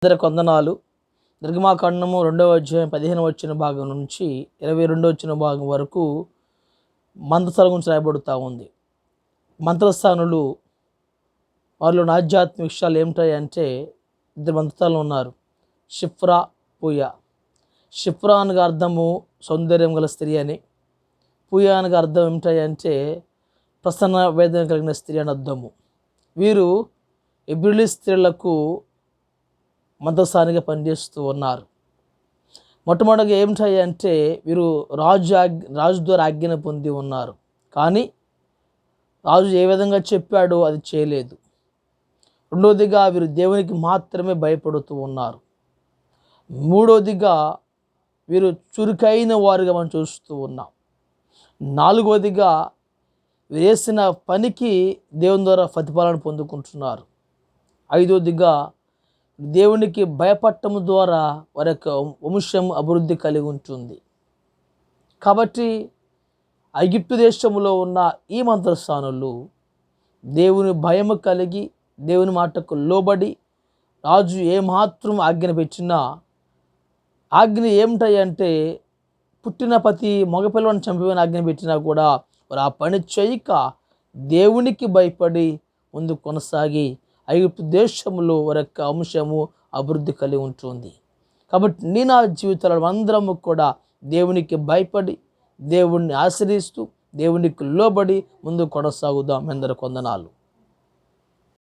అందరికి వందనాలు. నిర్గమాకాండము 2వ అధ్యాయం 15వ వచ్చిన భాగం నుంచి 22వ వచ్చిన భాగం వరకు మంత్రస్థానం గురించి రాయబడుతూ ఉంది. మంత్రస్థానులు వారిలో ఆధ్యాత్మిక విషయాలు ఏమిటాయంటే ఇద్దరు మంత్రస్థానులు ఉన్నారు, షిఫ్రా, పూయా. షిఫ్రా అనగా అర్థము సౌందర్యం గల స్త్రీ అని, పూయా అనగా అర్థం ఏమిటాయంటే ప్రసన్న వేదన కలిగిన స్త్రీ అని అర్థము. వీరు హెబ్రీ స్త్రీలకు మంత్రస్థానిగా పనిచేస్తూ ఉన్నారు. మొట్టమొదటిగా ఏమిటాయి అంటే వీరు రాజు ద్వారా ఆజ్ఞను పొంది ఉన్నారు, కానీ రాజు ఏ విధంగా చెప్పాడో అది చేయలేదు. రెండవదిగా వీరు దేవునికి మాత్రమే భయపడుతూ ఉన్నారు. మూడవదిగా వీరు చురుకైన వారుగా మనం చూస్తూ ఉన్నాం. నాలుగవదిగా వీరు వేసిన పనికి దేవుని ద్వారా ప్రతిఫలన పొందుకుంటున్నారు. ఐదవదిగా దేవునికి భయపడటం ద్వారా వారి యొక్క వంశం అభివృద్ధి కలిగి ఉంటుంది. కాబట్టి ఐగుప్తు దేశంలో ఉన్న ఈ మంత్రస్థానులు దేవుని భయము కలిగి దేవుని మాటకు లోబడి రాజు ఏమాత్రం ఆజ్ఞ పెట్టినా, ఆజ్ఞ ఏమిటాయంటే పుట్టిన ప్రతి మగపిల్లవాడిని చంపిన ఆజ్ఞ పెట్టినా కూడా వారు ఆ పని చేయక దేవునికి భయపడి ముందు కొనసాగి ఐగుప్తు దేశంలో వారి యొక్క అంశము అభివృద్ధి కలిగి ఉంటుంది. కాబట్టి నా జీవితంలో అందరము కూడా దేవునికి భయపడి దేవుణ్ణి ఆశ్రయిస్తూ దేవునికి లోబడి ముందు కొనసాగుదాం. అందరికీ వందనాలు.